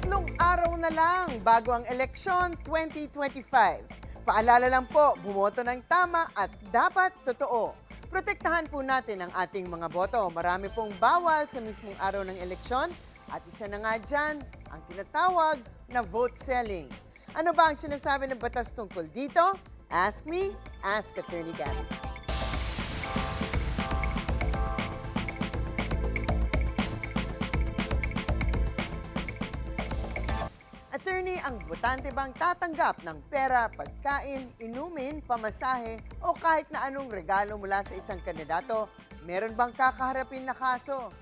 3 araw na lang bago ang eleksyon 2025. Paalala lang po, bumoto ng tama at dapat totoo. Protektahan po natin ang ating mga boto. Marami pong bawal sa mismong araw ng eleksyon at isa na nga dyan ang tinatawag na vote selling. Ano ba ang sinasabi ng batas tungkol dito? Ask me, ask Attorney Gabby. Attorney, ang botante bang tatanggap ng pera, pagkain, inumin, pamasahe o kahit na anong regalo mula sa isang kandidato? Meron bang kakaharapin na kaso?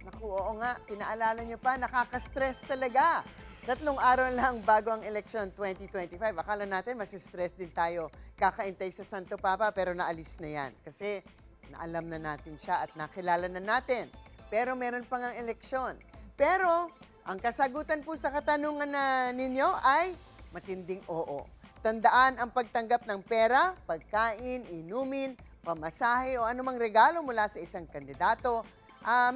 Naku, oo nga, pinaalala niyo pa, nakaka-stress talaga. 3 araw lang bago ang election 2025. Akala natin mas-stress din tayo kakaintay sa Santo Papa pero naalis na yan. Kasi naalam na natin siya at nakilala na natin. Pero meron pang ang eleksyon. Pero ang kasagutan po sa katanungan na ninyo ay matinding oo. Tandaan ang pagtanggap ng pera, pagkain, inumin, pamasahe o anumang regalo mula sa isang kandidato.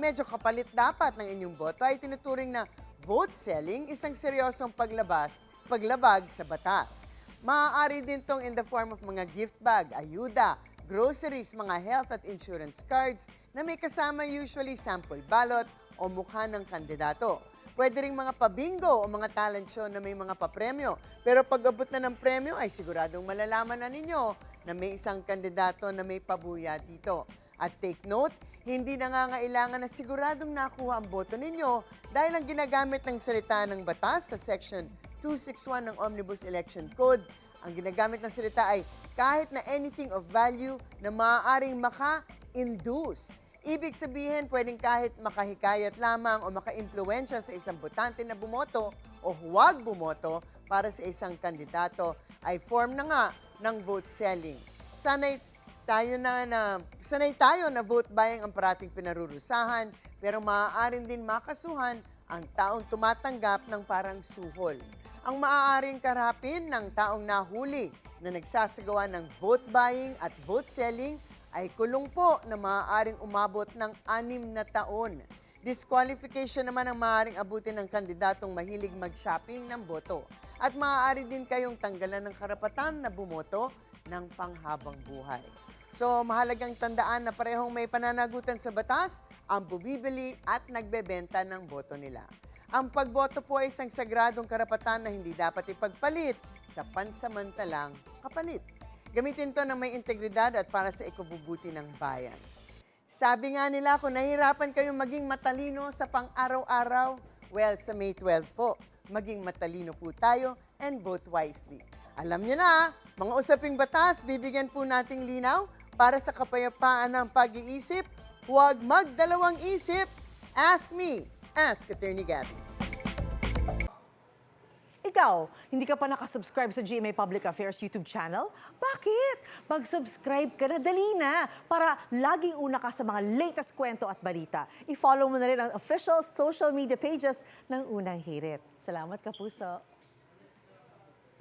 Medyo kapalit dapat ng inyong boto ay tinuturing na vote selling, isang seryosong paglabag sa batas. Maaari din tong in the form of mga gift bag, ayuda, groceries, mga health at insurance cards na may kasama usually sample ballot o mukha ng kandidato. Pwede ring mga pabingo o mga talent show na may mga papremyo. Pero pag abot na ng premyo ay siguradong malalaman na ninyo na may isang kandidato na may pabuya dito. At take note, hindi nangangailangan na siguradong nakuha ang boto ninyo dahil ang ginagamit ng salita ng batas sa Section 261 ng Omnibus Election Code, ang ginagamit ng salita ay kahit na anything of value na maaaring maka-induce. Ibig sabihin, pwedeng kahit makahikayat lamang o maka-impluwensya sa isang botante na bumoto o huwag bumoto para sa isang kandidato ay form na nga ng vote selling. Sanay tayo na vote buying ang parating pinarurusahan pero maaaring din makasuhan ang taong tumatanggap ng parang suhol. Ang maaaring karapin ng taong nahuli na nagsasagawa ng vote buying at vote selling ay kulong po na maaaring umabot ng 6 na taon. Disqualification naman ang maaaring abutin ng kandidatong mahilig mag-shopping ng boto. At maaari din kayong tanggalan ng karapatan na bumoto ng panghabang buhay. So mahalagang tandaan na parehong may pananagutan sa batas ang bumibili at nagbebenta ng boto nila. Ang pagboto po ay isang sagradong karapatan na hindi dapat ipagpalit sa pansamantalang kapalit. Gamitin to ng may integridad at para sa ikabubuti ng bayan. Sabi nga nila, kung nahihirapan kayong maging matalino sa pang-araw-araw, well, sa May 12 po, maging matalino po tayo and vote wisely. Alam nyo na, mga usaping batas, bibigyan po nating linaw para sa kapayapaan ng pag-iisip. Huwag magdalawang isip. Ask me, ask Attorney Gabby. Ikaw, hindi ka pa nakasubscribe sa GMA Public Affairs YouTube channel? Bakit? Mag-subscribe ka na, dali na, para laging una ka sa mga latest kwento at balita. I-follow mo na rin ang official social media pages ng Unang Hirit. Salamat, Kapuso.